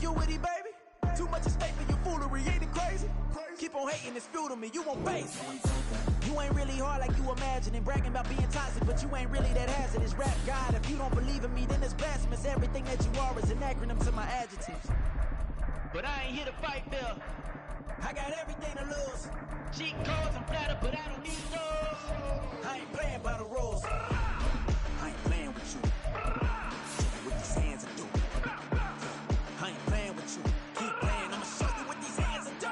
with you, baby. Too much at stake for your foolery, ain't it crazy? Keep on hating, it's fuel to me, you won't base me. You ain't really hard like you imagine, and bragging about being toxic, but you ain't really that hazardous. Rap God, if you don't believe in me, then it's blasphemous. Everything that you are is an acronym to my adjectives. But I ain't here to fight, Bill. I got everything to lose. Cheat codes, I'm flattered, but I don't need those. I ain't playing by the rules. I ain't playing with you. With these hands I do. I ain't playing with you. Keep playing, I'ma show you what these hands are do.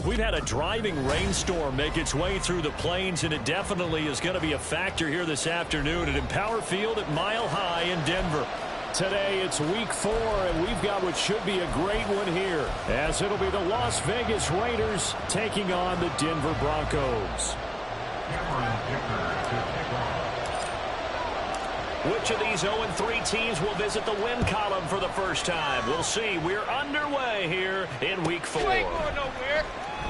We've had a driving rainstorm make its way through the plains, and it definitely is going to be a factor here this afternoon at Empower Field at Mile High in Denver. Today it's week 4, and we've got what should be a great one here, as it'll be the Las Vegas Raiders taking on the Denver Broncos. Which of these 0-3 teams will visit the win column for the first time? We'll see. We're underway here in week 4.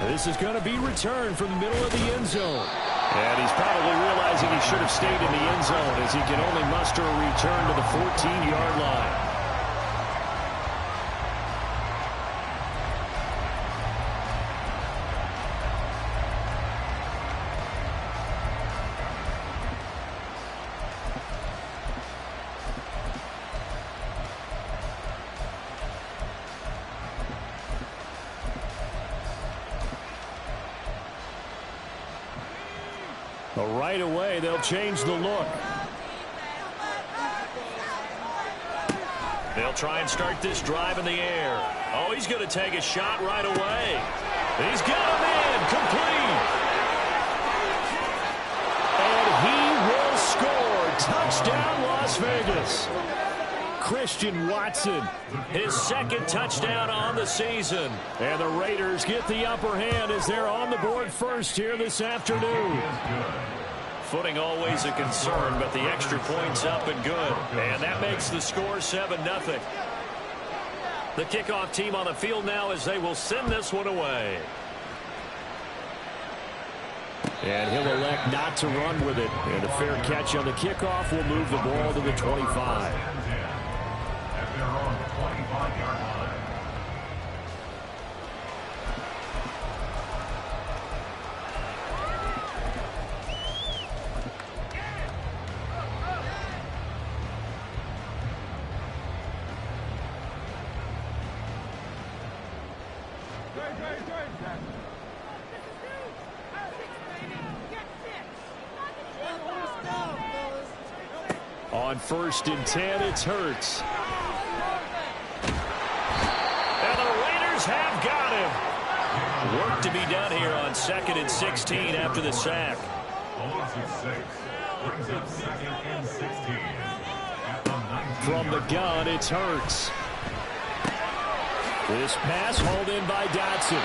This is going to be returned from the middle of the end zone. And he's probably realizing he should have stayed in the end zone, as he can only muster a return to the 14-yard line. Right away, they'll change the look. They'll try and start this drive in the air. Oh, he's going to take a shot right away. He's got him in, complete. And he will score. Touchdown, Las Vegas. Christian Watson, his second touchdown on the season. And the Raiders get the upper hand as they're on the board first here this afternoon. Footing always a concern, but the extra point's up and good. And that makes the score 7-0. The kickoff team on the field now as they will send this one away. And he'll elect not to run with it. And a fair catch on the kickoff will move the ball to the 25. They're on the 25-yard line. On 1st and 10, it's Hurts. And the Raiders have got him. Work to be done here on 2nd and 16 after the sack. From the gun, it's Hurts. This pass hauled in by Dotson.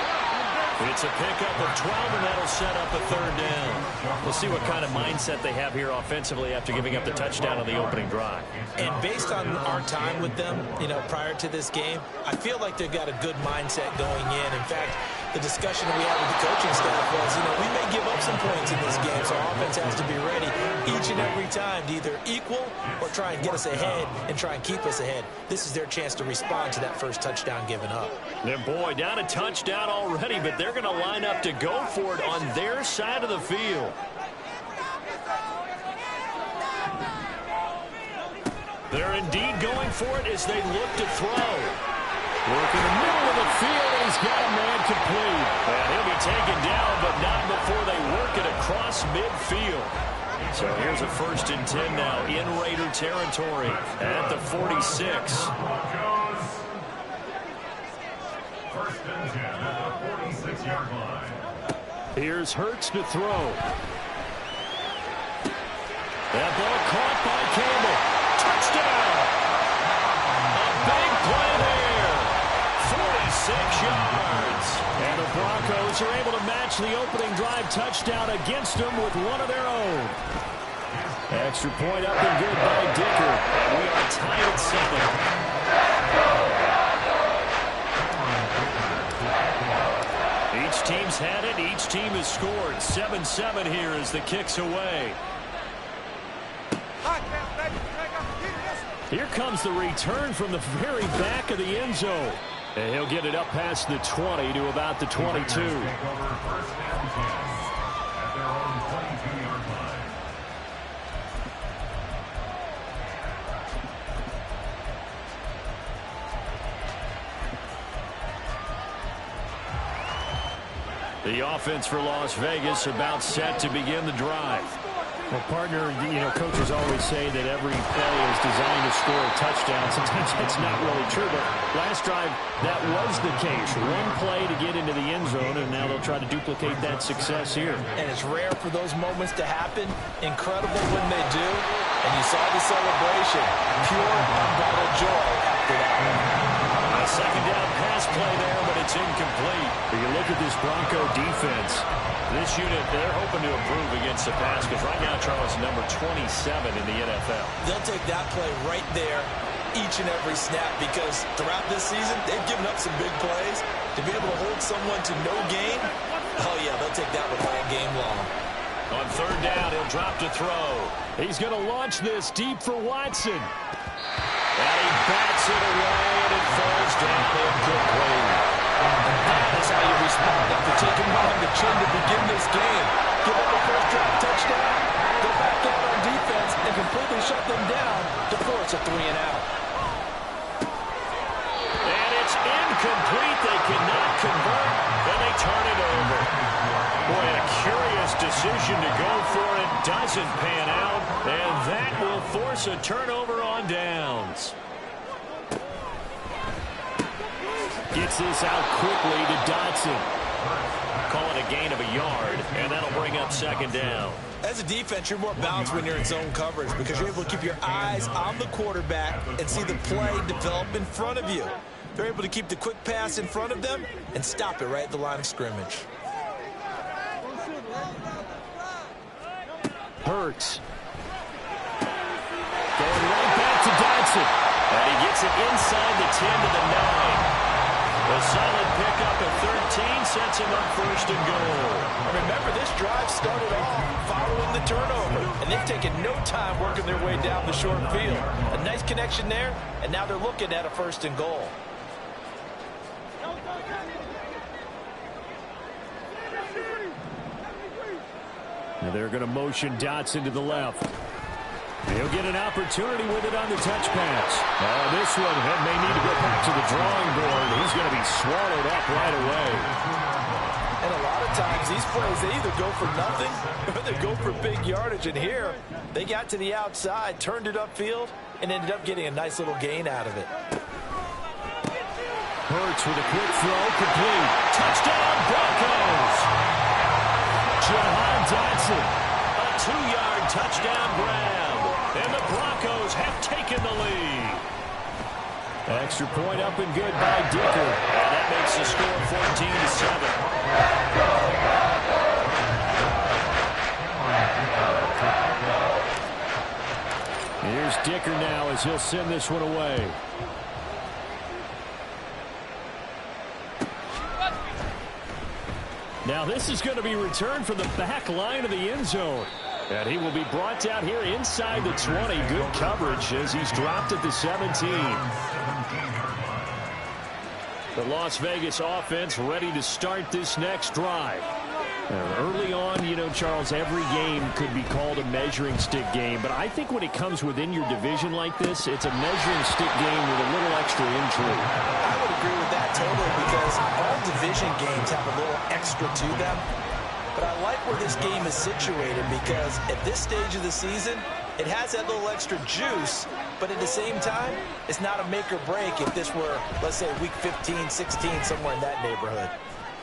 It's a pickup of 12, and that'll set up a 3rd down. We'll see what kind of mindset they have here offensively after giving up the touchdown on the opening drive. And based on our time with them, prior to this game, I feel like they've got a good mindset going in. In fact, the discussion we had with the coaching staff was, we may give up some points in this game, so our offense has to be ready each and every time to either equal or try and get us ahead and try and keep us ahead. This is their chance to respond to that first touchdown given up. And boy, down a touchdown already, but they're going to line up to go for it on their side of the field. They're indeed going for it as they look to throw. Work in the middle of the field, and he's got a man complete. And he'll be taken down, but not before they work it across midfield. So here's a 1st and 10 now in Raider territory at the 46. 1st and 10 at the 46-yard line. Here's Hurts to throw. That ball caught by Campbell. Touchdown! A big play there. 46 yards. And the Broncos are able to match the opening drive touchdown against them with one of their own. Extra point up and good by Dicker. And we are tied at 7. Each teams had it. Each team has scored. 7-7 here as the kick's away. Here comes the return from the very back of the end zone. And he'll get it up past the 20 to about the 22. The offense for Las Vegas about set to begin the drive. Well, partner, coaches always say that every play is designed to score a touchdown. Sometimes that's not really true, but last drive, that was the case. One play to get into the end zone, and now they'll try to duplicate that success here. And it's rare for those moments to happen. Incredible when they do. And you saw the celebration. Pure, unbridled joy after that one. A second down pass play there, but it's incomplete. But you look at this Bronco defense. This unit, they're hoping to improve against the pass because right now, Charles, number 27 in the NFL. They'll take that play right there each and every snap because throughout this season, they've given up some big plays. To be able to hold someone to no gain, oh, yeah, they'll take that one all game long. On third down, he'll drop to throw. He's going to launch this deep for Watson. And he bats it away, and it falls down incomplete. That is how you respond after taking behind the chin to begin this game. Give up a first drive touchdown, go back out on defense, and completely shut them down to force a 3-and-out. And it's incomplete. They cannot convert, and they turn it over. Boy, a curious decision to go for it. Doesn't pan out, and that will force a turnover on downs. Gets this out quickly to Dotson. Call it a gain of a yard, and that'll bring up second down. As a defense, you're more balanced when you're in zone coverage because you're able to keep your eyes on the quarterback and see the play develop in front of you. They're able to keep the quick pass in front of them and stop it right at the line of scrimmage. Hurts. Going right back to Dotson. And he gets it inside the 10 to the 9. A solid pickup at 13 sets him up first and goal. Remember, this drive started off following the turnover, and they've taken no time working their way down the short field. A nice connection there, and now they're looking at a first and goal. Now they're going to motion Dotson to the left. He'll get an opportunity with it on the touch pass. This one may need to go back to the drawing board. He's going to be swallowed up right away. And a lot of times these plays, they either go for nothing or they go for big yardage. And here, they got to the outside, turned it upfield, and ended up getting a nice little gain out of it. Hurts with a quick throw, complete. Touchdown, Broncos! Jahan Dotson. A 2-yard touchdown grab. And the Broncos have taken the lead. Extra point up and good by Dicker. And that makes the score 14-7. Here's Dicker now as he'll send this one away. Now this is going to be returned from the back line of the end zone. And he will be brought down here inside the 20. Good coverage as he's dropped at the 17. The Las Vegas offense ready to start this next drive. Early on, Charles, every game could be called a measuring stick game. But I think when it comes within your division like this, it's a measuring stick game with a little extra intrigue. I would agree with that totally because all division games have a little extra to them. But I like where this game is situated because at this stage of the season, it has that little extra juice, but at the same time, it's not a make or break if this were, let's say, week 15, 16, somewhere in that neighborhood.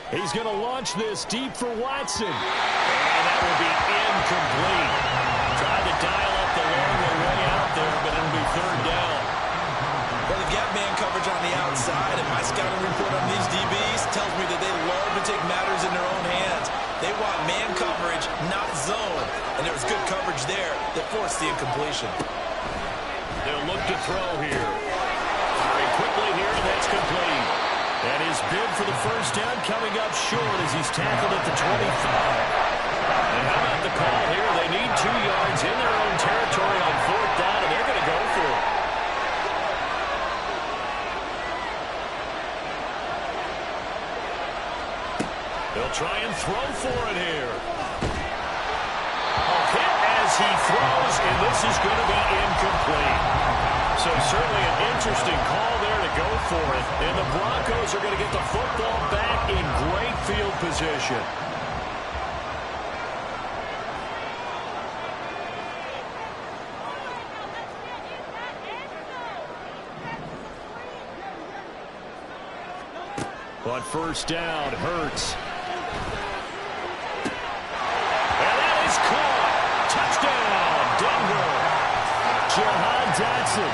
He's going to launch this deep for Watson. And that will be incomplete. Tried to dial up the long way out there, but it'll be third down. Well, they've got man coverage on the outside, and my scouting report on these DBs tells me that they love to take matters in their own hands. They want man coverage, not zone. And there was good coverage there that forced the incompletion. They'll look to throw here. Very quickly here, and that's complete. And his bid for the first first down coming up short as he's tackled at the 25. And how about the call here? They need 2 yards in their own territory on 4th down, and they're going to go for it. They'll try and throw for it here. Hit as he throws, and this is going to be incomplete. So certainly an interesting call there to go for it. And the Broncos are going to get the football back in great field position. But first down, Hurts. And that is caught. Touchdown, Denver. Jahan Dotson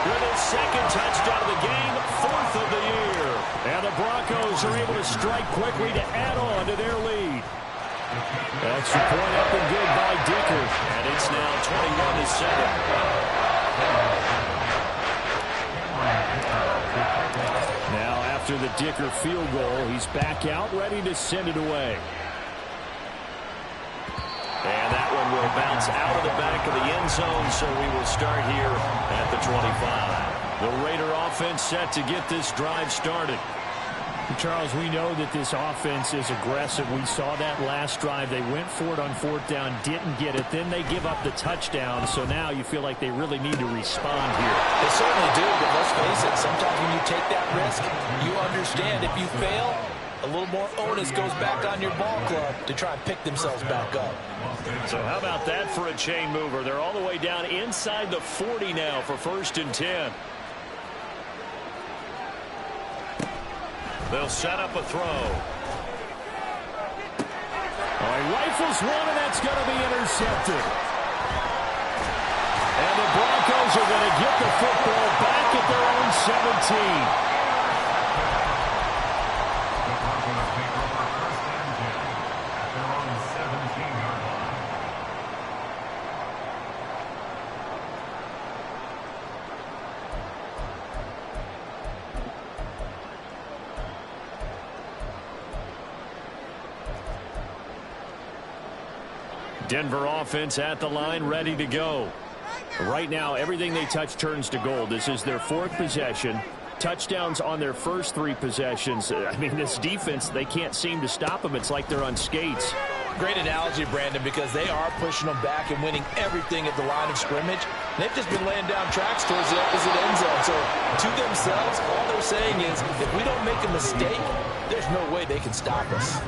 with his 2nd touchdown of the game, 4th of the year. And the Broncos are able to strike quickly to add on to their lead. Extra point up and good by Dicker. And it's now 21-7. Now after the Dicker field goal, he's back out, ready to send it away. And that one will bounce out of the back of the end zone, so we will start here at the 25. The Raider offense set to get this drive started. Charles, we know that this offense is aggressive. We saw that last drive. They went for it on 4th down, didn't get it. Then they give up the touchdown, so now you feel like they really need to respond here. They certainly do, but let's face it, sometimes when you take that risk, you understand if you fail, a little more onus goes back on your ball club to try and pick themselves back up. So how about that for a chain mover? They're all the way down inside the 40 now for 1st and 10. They'll set up a throw. He rifles one, and that's going to be intercepted. And the Broncos are going to get the football back at their own 17. Denver offense at the line, ready to go. Right now, everything they touch turns to gold. This is their 4th possession. Touchdowns on their first 3 possessions. I mean, this defense, they can't seem to stop them. It's like they're on skates. Great analogy, Brandon, because they are pushing them back and winning everything at the line of scrimmage. They've just been laying down tracks towards the opposite end zone. So to themselves, all they're saying is, if we don't make a mistake, there's no way they can stop us.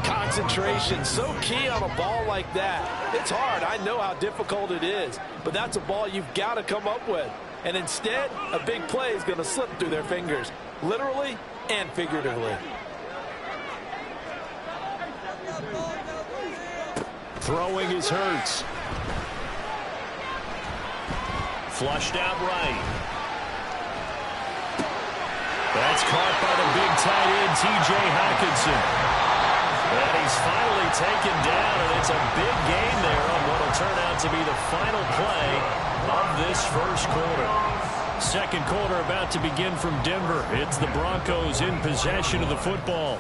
Concentration, so key on a ball like that. It's hard. I know how difficult it is, but that's a ball you've got to come up with. And instead, a big play is going to slip through their fingers, literally and figuratively. Throwing is Hurts. Flushed out right. That's caught by the big tight end, T.J. Hockenson. And he's finally taken down, and it's a big gain there on what will turn out to be the final play of this first quarter. 2nd quarter about to begin from Denver. It's the Broncos in possession of the football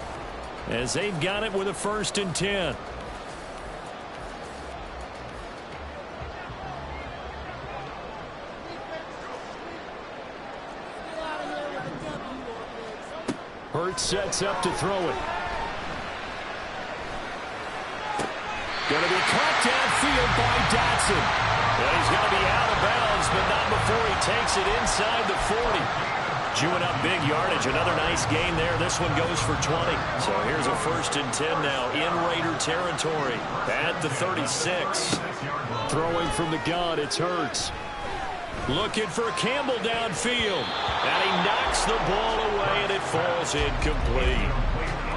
as they've got it with a 1st and 10. Hurts sets up to throw it. Going to be caught downfield by Dotson. And he's going to be out of bounds, but not before he takes it inside the 40. Chewing up big yardage. Another nice gain there. This one goes for 20. So here's a 1st and 10 now in Raider territory at the 36. Throwing from the gun, it's Hurts. Looking for Campbell downfield. And he knocks the ball away, and it falls incomplete.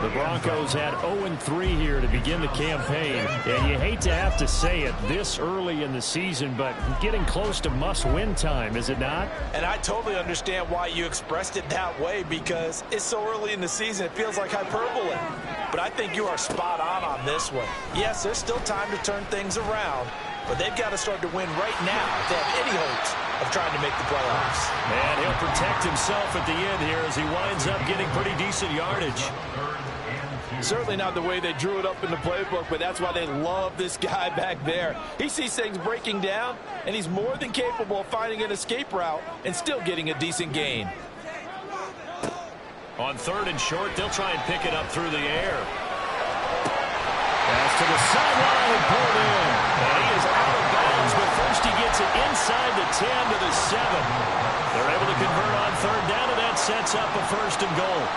The Broncos had 0-3 here to begin the campaign, and you hate to have to say it this early in the season, but getting close to must-win time, is it not? And I totally understand why you expressed it that way, because it's so early in the season, it feels like hyperbole. But I think you are spot on this one. Yes, there's still time to turn things around, but they've got to start to win right now if they have any hopes of trying to make the playoffs. And he'll protect himself at the end here as he winds up getting pretty decent yardage. Certainly not the way they drew it up in the playbook, but that's why they love this guy back there. He sees things breaking down, and he's more than capable of finding an escape route and still getting a decent gain. On 3rd and short, they'll try and pick it up through the air. Pass to the sideline and pulled in. And he is out of bounds, but first he gets it inside the 10 to the 7. They're able to convert on 3rd down, and that sets up a 1st and goal.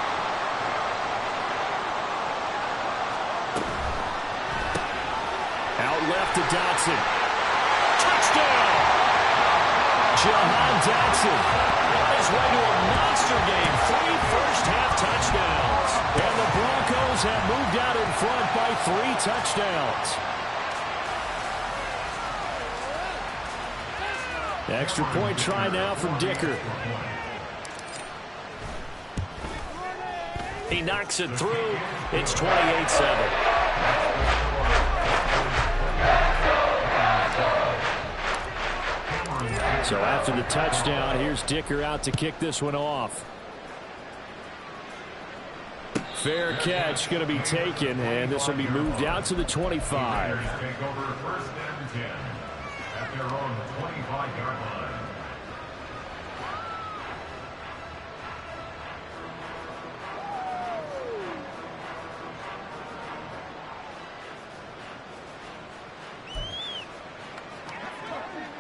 Out left to Dotson. Touchdown! Jahan Dotson on his way to a monster game. 3 first-half touchdowns. And the Broncos have moved out in front by 3 touchdowns. Extra point try now from Dicker. He knocks it through. It's 28-7. So after the touchdown, here's Dicker out to kick this one off. Fair catch going to be taken, and this will be moved out to the 25. Take over 1st and 10 at their own 25-yard line.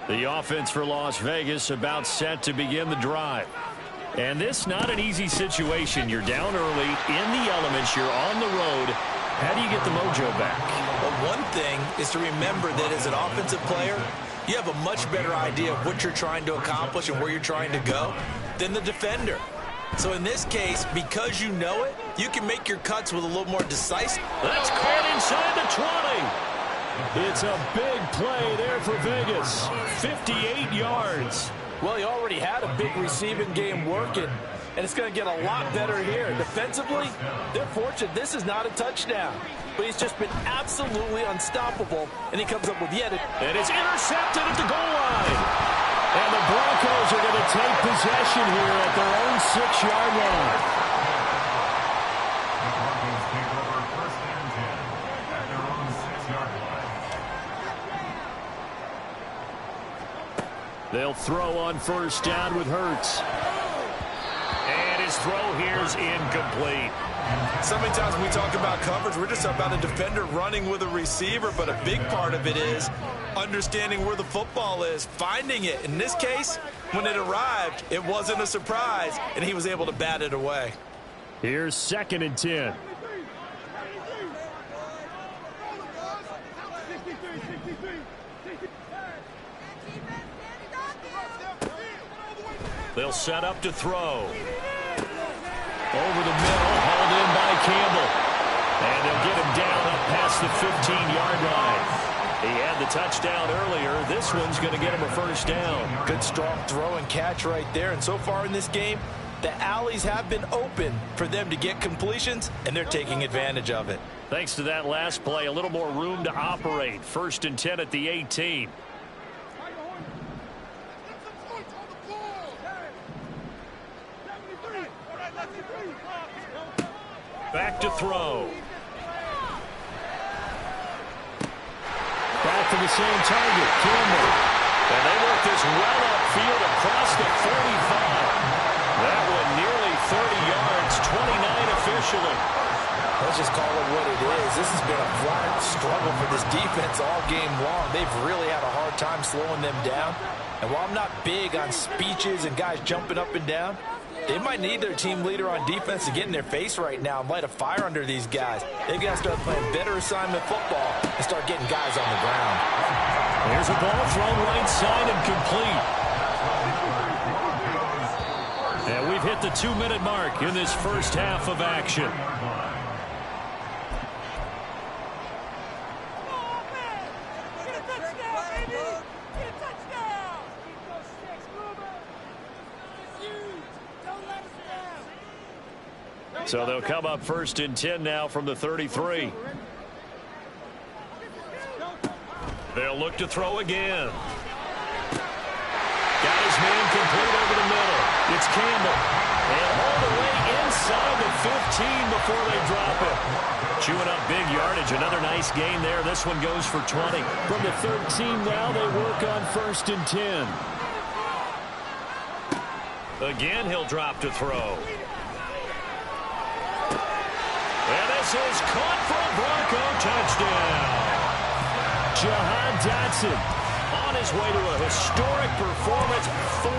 The offense for Las Vegas about set to begin the drive. And this not an easy situation. You're down early, in the elements, you're on the road. How do you get the mojo back? Well, one thing is to remember that as an offensive player, you have a much better idea of what you're trying to accomplish and where you're trying to go than the defender. So in this case, because you know it, you can make your cuts with a little more decisive. That's caught inside the 20. It's a big play there for Vegas. 58 yards. Well, he already had a big receiving game working, and it's going to get a lot better here. Defensively, they're fortunate this is not a touchdown, but he's just been absolutely unstoppable, and he comes up with yet a... And it's intercepted at the goal line. And the Broncos are going to take possession here at their own 6-yard line. The Broncos take over 1st and 10 at their own 6-yard line. They'll throw on 1st down with Hurts. And his throw here is incomplete. So many times when we talk about coverage, we're just about a defender running with a receiver, but a big part of it is understanding where the football is, finding it. In this case, when it arrived, it wasn't a surprise, and he was able to bat it away. Here's 2nd and 10. They'll set up to throw. Over the middle, hauled in by Campbell. And they'll get him down up past the 15-yard line. He had the touchdown earlier. This one's going to get him a 1st down. Good, strong throw and catch right there. And so far in this game, the alleys have been open for them to get completions, and they're taking advantage of it. Thanks to that last play, a little more room to operate. 1st and 10 at the 18. Back to throw. Back to the same target, Campbell. And they work this well upfield across the 45. That one nearly 30 yards, 29 officially. Let's just call it what it is. This has been a flat struggle for this defense all game long. They've really had a hard time slowing them down. And while I'm not big on speeches and guys jumping up and down, they might need their team leader on defense to get in their face right now and light a fire under these guys. They've got to start playing better assignment football and start getting guys on the ground. There's a ball thrown right side and complete. And we've hit the 2-minute mark in this first half of action. So they'll come up 1st and 10 now from the 33. They'll look to throw again. Got his man complete over the middle. It's Campbell. And all the way inside the 15 before they drop it. Chewing up big yardage. Another nice gain there. This one goes for 20. From the 13 now, they work on 1st and 10. Again, he'll drop to throw. And this is caught for a Bronco touchdown. Jahan Dotson On his way to a historic performance, 4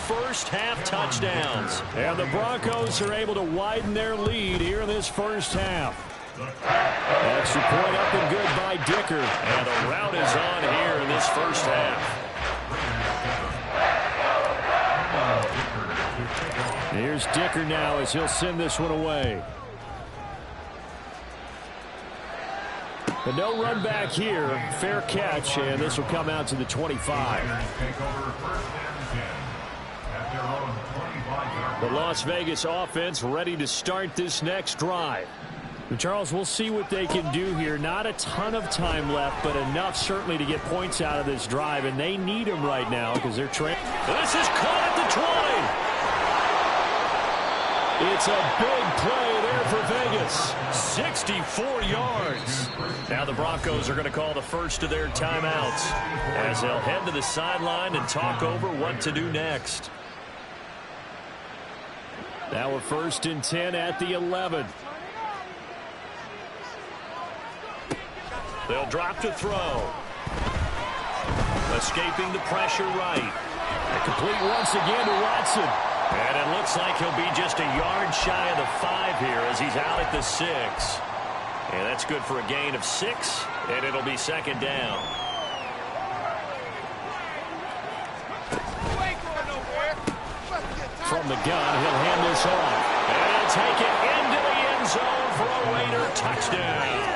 first-half touchdowns. And the Broncos are able to widen their lead here in this first half. Extra point up and good by Dicker. And the route is on here in this first half. Here's Dicker now as he'll send this one away. But no run back here. Fair catch, and this will come out to the 25. The Las Vegas offense ready to start this next drive. And Charles, we'll see what they can do here. Not a ton of time left, but enough certainly to get points out of this drive, and they need them right now because they're trailing. This is caught at the 20. It's a big play there for Vegas. 64 yards. Now the Broncos are going to call the first of their timeouts as they'll head to the sideline and talk over what to do next. Now we're 1st and 10 at the 11. They'll drop to throw. Escaping the pressure right. Complete once again to Watson. And it looks like he'll be just a yard shy of the 5 here as he's out at the 6. And that's good for a gain of 6, and it'll be 2nd down. From the gun, he'll hand this off. And he'll take it into the end zone for a Raider touchdown.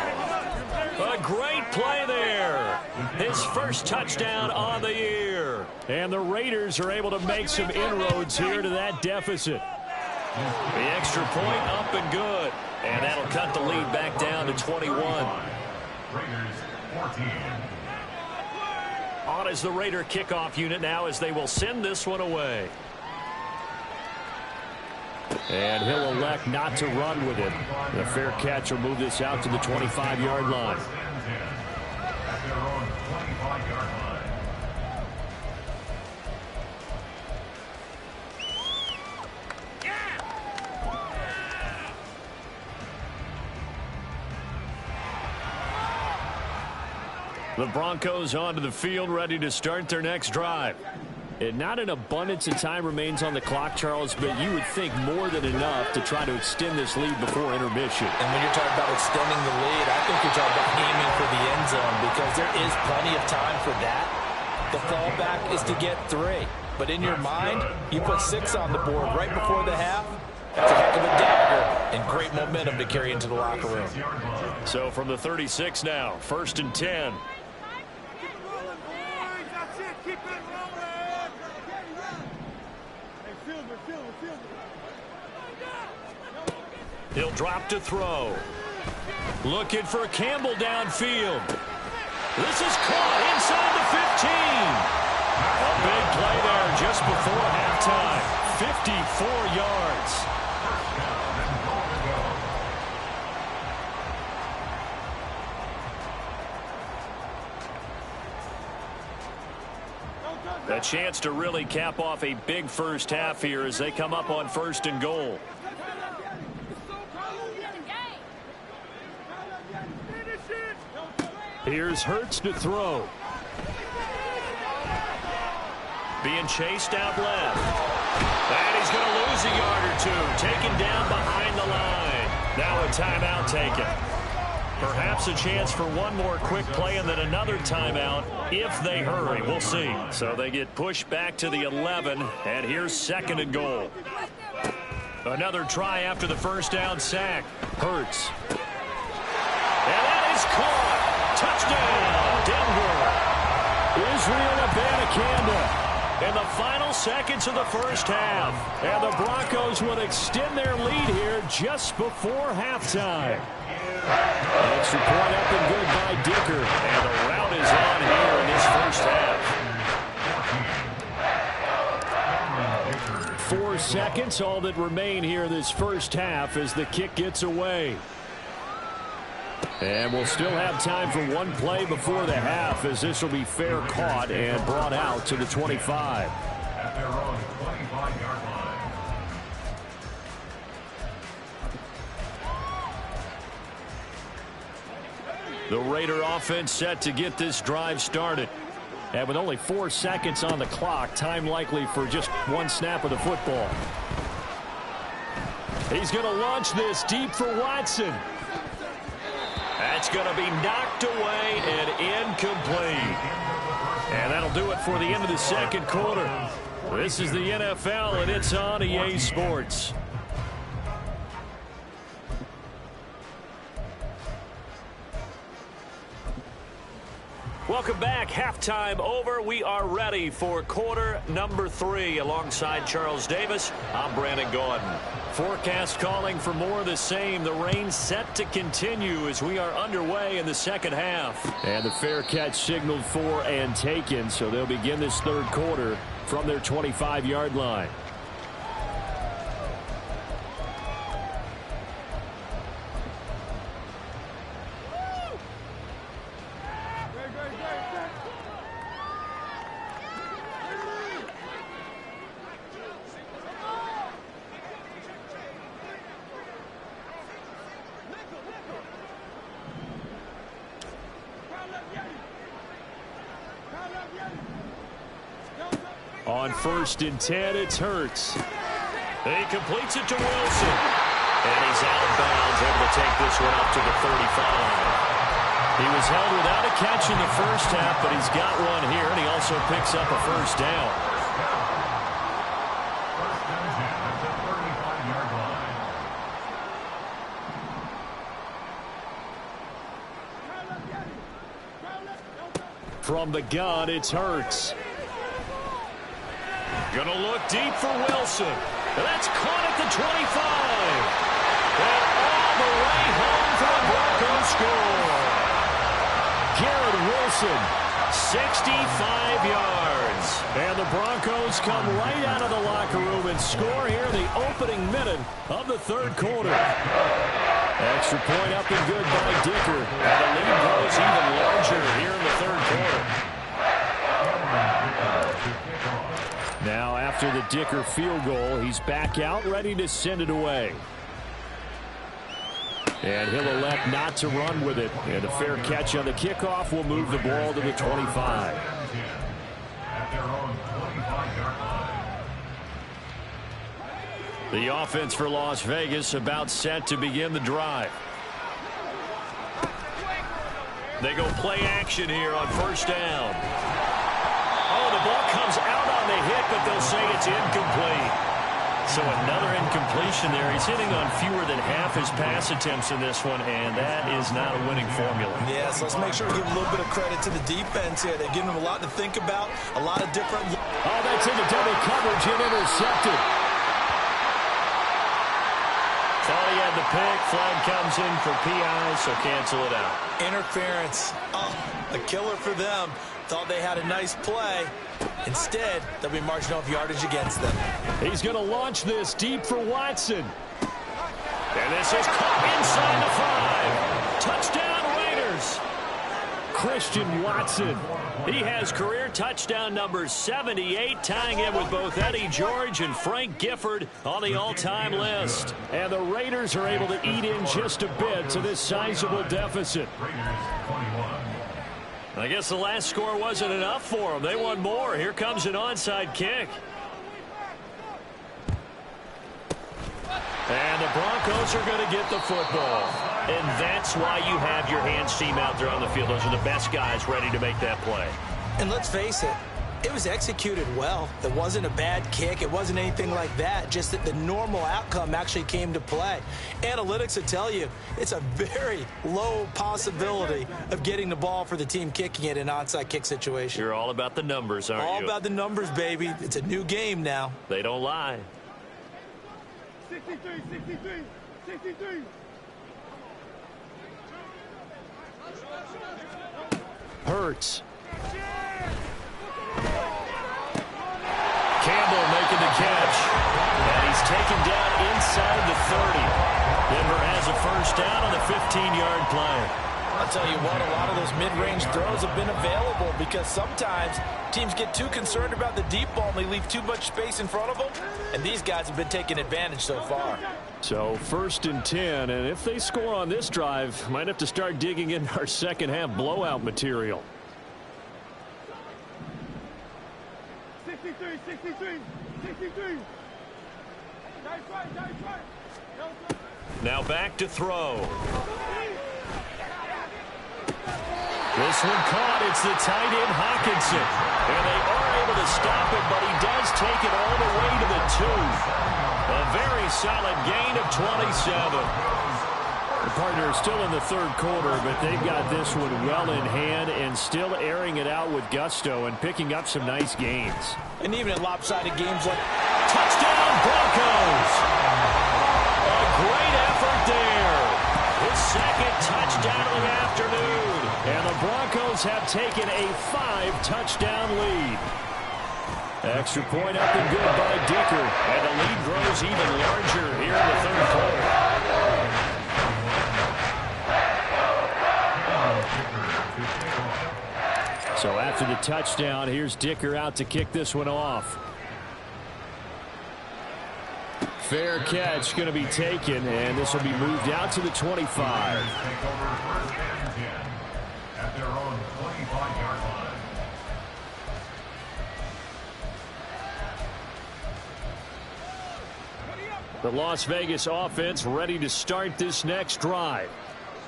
A great play there. His first touchdown on the year. And the Raiders are able to make some inroads here to that deficit. The extra point up and good. And that'll cut the lead back down to 21. Raiders 14. On is the Raider kickoff unit now as they will send this one away. And he'll elect not to run with it. The fair catch will move this out to the 25-yard line. At their own 25-yard line. The Broncos onto the field, ready to start their next drive. And not an abundance of time remains on the clock, Charles, but you would think more than enough to try to extend this lead before intermission. And when you're talking about extending the lead, I think you're talking about aiming for the end zone because there is plenty of time for that. The fallback is to get 3. But in your mind, you put 6 on the board right before the half. That's a heck of a dagger and great momentum to carry into the locker room. So from the 36 now, 1st and 10. He'll drop to throw. Looking for Campbell downfield. This is caught inside the 15. A big play there just before halftime. 54 yards. A chance to really cap off a big first half here as they come up on 1st and goal. Here's Hurts to throw. Being chased out left. And he's going to lose a yard or 2. Taken down behind the line. Now a timeout taken. Perhaps a chance for one more quick play and then another timeout if they hurry. We'll see. So they get pushed back to the 11. And here's 2nd and goal. Another try after the first down sack. Hurts. And that is caught. Touchdown, Denver. Israel Abanikanda. In the final seconds of the first half. And the Broncos would extend their lead here just before halftime. Extra point up and good by Dicker. And the route is on here in this first half. 4 seconds, all that remain here in this first half as the kick gets away. And we'll still have time for one play before the half, as this will be fair caught and brought out to the 25. At their own 25-yard line. The Raider offense set to get this drive started. And with only 4 seconds on the clock, time likely for just one snap of the football. He's going to launch this deep for Watson. That's going to be knocked away and incomplete. And that'll do it for the end of the second quarter. This is the NFL, and it's on EA Sports. Welcome back. Halftime over. We are ready for quarter number 3. Alongside Charles Davis, I'm Brandon Gordon. Forecast calling for more of the same. The rain set to continue as we are underway in the second half. And the fair catch signaled for and taken, so they'll begin this third quarter from their 25-yard line. On 1st and 10, it's Hurts. He completes it to Wilson. And he's out of bounds, able to take this one up to the 35. He was held without a catch in the first half, but he's got one here, and he also picks up a first down. First and 10 at the 35-yard line. From the gun, it's Hurts. Gonna look deep for Wilson. That's caught at the 25. And all the way home for a Broncos score. Garrett Wilson, 65 yards. And the Broncos come right out of the locker room and score here in the opening minute of the third quarter. Extra point up and good by Dicker. And the lead grows even larger here in the third quarter. Now, after the Dicker field goal, he's back out, ready to send it away. And he'll elect not to run with it. And a fair catch on the kickoff will move the ball to the 25. At their own 25-yard line. The offense for Las Vegas about set to begin the drive. They go play action here on first down. Oh, the ball comes out on the hit, but they'll say it's incomplete. So another incompletion there. He's hitting on fewer than half his pass attempts in this one, and that is not a winning formula. Yeah, so let's make sure we give a little bit of credit to the defense here. They're giving them a lot to think about, a lot of different... Oh, that's into double coverage and intercepted. Thought he had the pick. Flag comes in for PI, so cancel it out. Interference. Oh, a killer for them. Thought they had a nice play. Instead, they'll be marching off yardage against them. He's going to launch this deep for Watson. And this is caught inside the 5. Touchdown, Raiders. Christian Watson. He has career touchdown number 78, tying him with both Eddie George and Frank Gifford on the all-time list. And the Raiders are able to eat in just a bit to this sizable deficit. Raiders 21. I guess the last score wasn't enough for them. They want more. Here comes an onside kick. And the Broncos are going to get the football. And that's why you have your hands team out there on the field. Those are the best guys ready to make that play. And let's face it, it was executed well. It wasn't a bad kick. It wasn't anything like that. Just that the normal outcome actually came to play. Analytics will tell you it's a very low possibility of getting the ball for the team kicking it in an onside kick situation. You're all about the numbers, aren't you? All about the numbers, baby. It's a new game now. They don't lie. 63, 63, 63. Hurts. Campbell makes making the catch. And he's taken down inside the 30. Denver has a first down on the 15-yard play. I'll tell you what, a lot of those mid-range throws have been available because sometimes teams get too concerned about the deep ball and they leave too much space in front of them. And these guys have been taking advantage so far. So 1st and 10, and if they score on this drive, might have to start digging in our second half blowout material. 63, 63, 63. Nice right. Now back to throw. This one caught. It's the tight end, Hawkinson. And they are able to stop it, but he does take it all the way to the 2. A very solid gain of 27. The partner is still in the third quarter, but they've got this one well in hand and still airing it out with gusto and picking up some nice gains. And even in lopsided games like Touchdown, Broncos! A great effort there. His second touchdown of the afternoon. And the Broncos have taken a 5-touchdown lead. Extra point up and good by Dicker. And the lead grows even larger here in the third quarter. So after the touchdown, here's Dicker out to kick this one off. Fair catch going to be taken, and this will be moved out to the 25. The Las Vegas offense ready to start this next drive.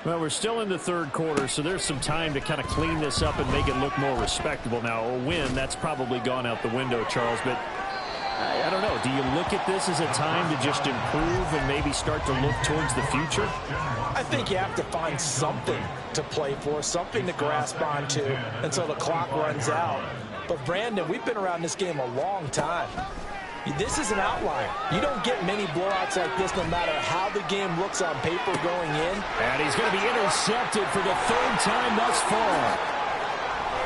Well, we're still in the third quarter, so there's some time to kind of clean this up and make it look more respectable. Now, a win, that's probably gone out the window, Charles, but I don't know. Do you look at this as a time to just improve and maybe start to look towards the future? I think you have to find something to play for, something to grasp onto until the clock runs out. But, Brandon, we've been around this game a long time. This is an outlier. You don't get many blowouts like this no matter how the game looks on paper going in. And he's going to be intercepted for the third time thus far.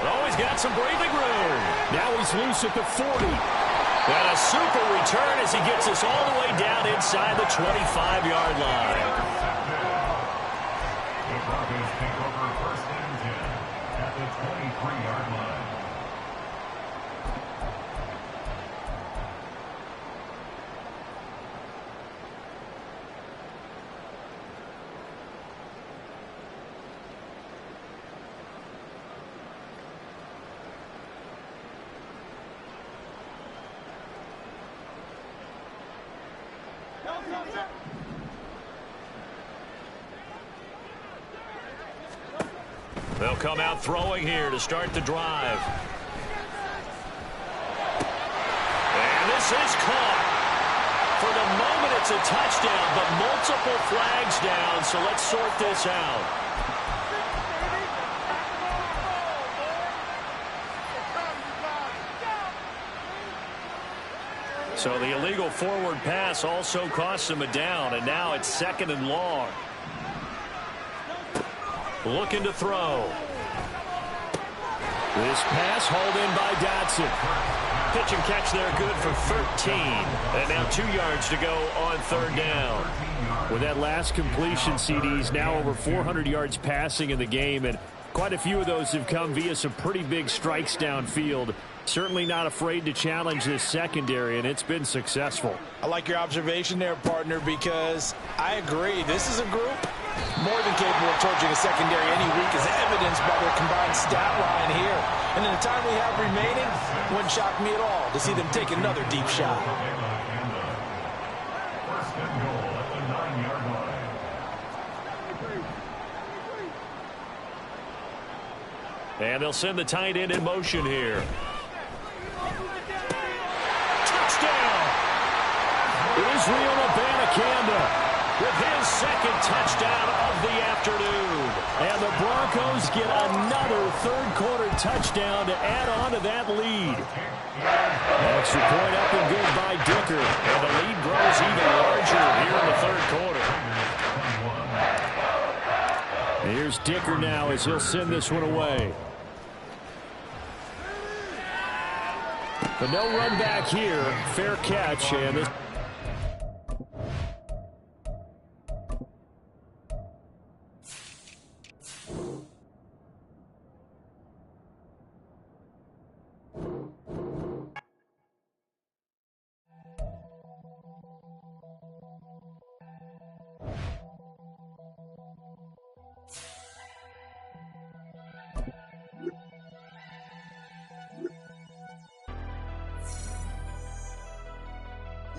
Oh, he's got some breathing room. Now he's loose at the 40. And a super return as he gets us all the way down inside the 25-yard line. The Broncos take over 1st and 10 at the 23-yard line. They'll come out throwing here to start the drive. And this is caught. For the moment, it's a touchdown, but multiple flags down, so let's sort this out. So the illegal forward pass also costs him a down, and now it's 2nd and long. Looking to throw. This pass hauled in by Dotson. Pitch and catch there, good for 13. And now 2 yards to go on 3rd down. With that last completion, CD's now over 400 yards passing in the game, and quite a few of those have come via some pretty big strikes downfield. Certainly not afraid to challenge this secondary, and it's been successful. I like your observation there, partner, because I agree. This is a group more than capable of torching a secondary any week, as evidenced by their combined stat line here. And in the time we have remaining, wouldn't shock me at all to see them take another deep shot. 1st and goal at the 9-yard line. And they'll send the tight end in motion here. Touchdown! Israel Abanikanda With his 2nd touchdown of the afternoon. And the Broncos get another third-quarter touchdown to add on to that lead. Extra point up and good by Dicker. And the lead grows even larger here in the 3rd quarter. Here's Dicker now as he'll send this one away. But no run back here. Fair catch, and this...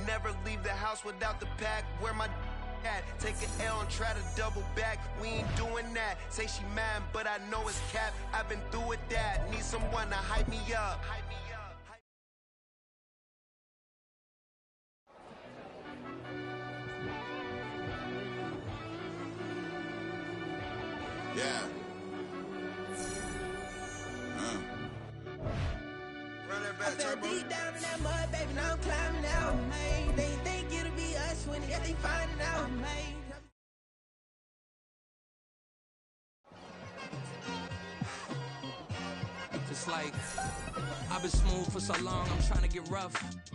Never leave the house without the pack. Where my at? Take an L and try to double back. We ain't doing that. Say she mad, but I know it's cap. I've been through with that. Need someone to hype me up. Yeah. Run that back, Turbo. Deep down in that mud, baby, now I'm climbing out. They ain't think it'll be us when they find out. It's like I've been smooth for so long, I'm trying to get rough.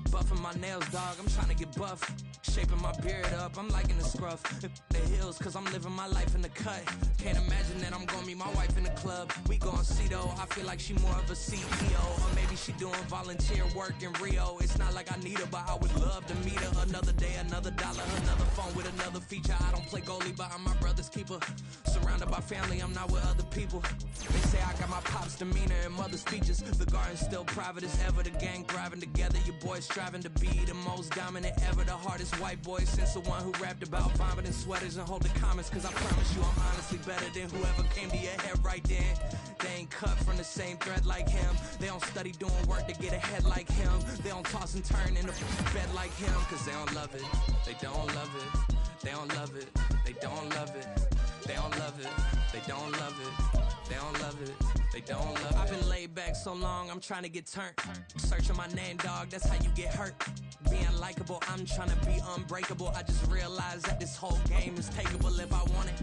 Buffing my nails, dog, I'm trying to get buff. Shaping my beard up, I'm liking the scruff. The hills, cause I'm living my life in the cut. Can't imagine that I'm gonna meet my wife in the club. We gon' see though, I feel like she more of a CEO. Or maybe she doing volunteer work in Rio. It's not like I need her, but I would love to meet her. Another day, another dollar, another phone with another feature. I don't play goalie, but I'm my brother's keeper. Surrounded by family, I'm not with other people. They say I got my pop's demeanor and mother's features. The garden's still private as ever, the gang thriving together. Your boys striving to be the most dominant ever. The hardest white boy since the one who rapped about vomiting sweaters and holding comments. Cause I promise you I'm honestly better than whoever came to your head right then. They ain't cut from the same thread like him. They don't study doing work to get ahead like him. They don't toss and turn in the bed like him. Cause they don't love it, they don't love it. They don't love it, they don't love it. They don't love it, they don't love it. They don't love it, they don't love it. I've been laid back so long, I'm trying to get turned. Searching my name, dog, that's how you get hurt. Being likable, I'm trying to be unbreakable. I just realized that this whole game is takeable if I want it.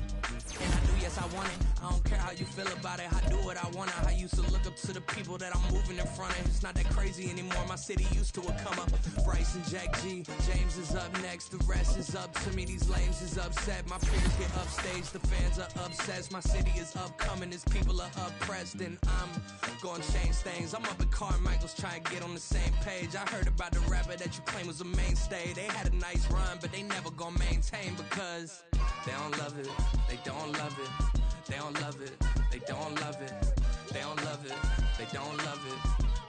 And I do, yes, I want it. I don't care how you feel about it, I do what I want. I used to look up to the people that I'm moving in front of. It's not that crazy anymore, my city used to it come up. Bryce and Jack G, James is up next. The rest is up to me, these lames is upset. My peers get upstage, the fans are obsessed. My city is upcoming, its people are oppressed. And I'm gonna change things. I'm up at Carmichael's trying to get on the same page. I heard about the rapper that you claim was a mainstay. They had a nice run, but they never gonna maintain because they don't love it, they don't love it, they don't love it, they don't love it, they don't love it, they don't love it,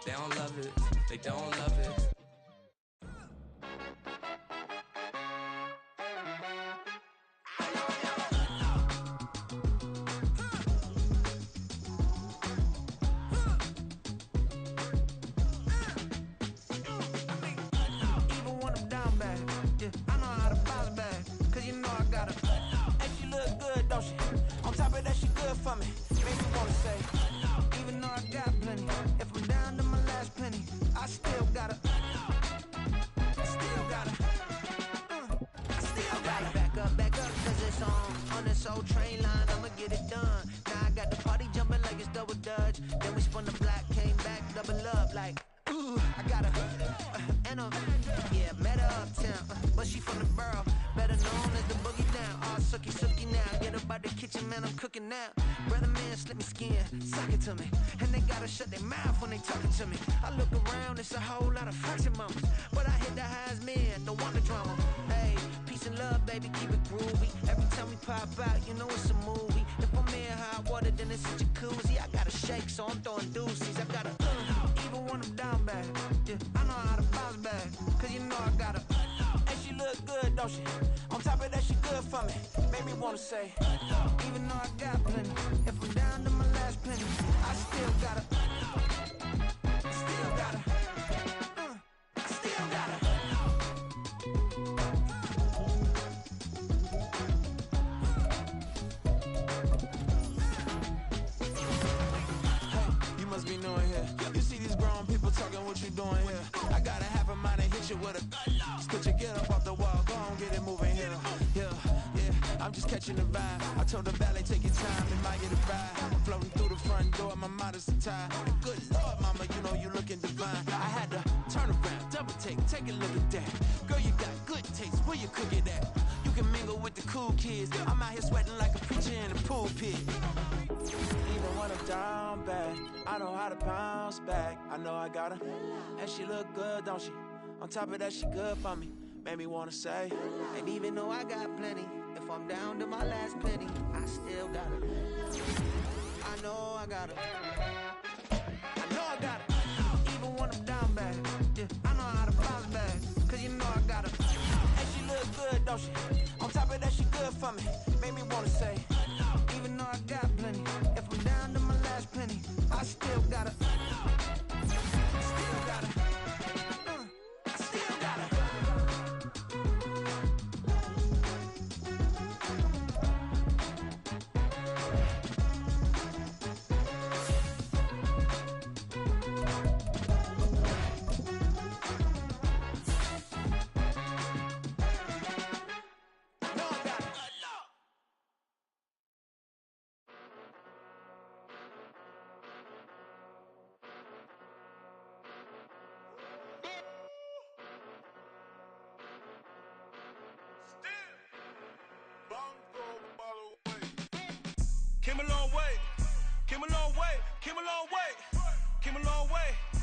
they don't love it, they don't love it. Train line, I'ma get it done. Now I got the party jumping like it's double dutch. Then we spun the block, came back, double up like, ooh, I got her. And yeah, met her uptown, but she from the borough, better known as the boogie down. All sucky now, get up out the kitchen, man, I'm cooking now. Brother man, slip me skin, suck it to me. And they gotta shut their mouth when they talking to me. I look around, it's a whole lot of fraction mamas, but I hit the highs, man, don't want the drama. Hey, peace and love, baby, keep it groovy. Every time we pop out, you know it's a movie. If I'm in hot water, then it's a jacuzzi. I gotta shake, so I'm throwing deuces. I gotta, even when I'm down bad, yeah, I know how to bounce back, cause you know I gotta, and she look good, don't she? On top of that, she good for me. Made me wanna say, even though I got plenty, if I'm down to my last penny, I still gotta, still gotta, I still gotta. Hey, you must be knowing here. You see these grown people talking, what you doing here? I got a half a mind to hit you with a, split your get up off the wall, go on, get it moving here. Yeah, I'm just catching the vibe. I told the valet, take your time, admire the ride. Floating through the front door, my modest attire. Good Lord, mama, you know you looking divine. I had to turn around, double take a look at that. Girl, you got good taste, where you cook it at? You can mingle with the cool kids. I'm out here sweating like a preacher in a pulpit. Even when I'm down bad, I know how to bounce back. I know I got her, and she look good, don't she? On top of that, she good for me. Made me wanna say, and even though I got plenty, if I'm down to my last penny, I still got her. I know I got her. I know I got her. Even when I'm down bad, yeah, I know how to bounce back. Cause you know I got her. And she look good, don't she? On top of that, she good for me. Made me wanna say, even though I got plenty, if I'm down to my last penny, I still got her. Still got her. I still got her. Came a long way, came a long way, came a long way, came a long way.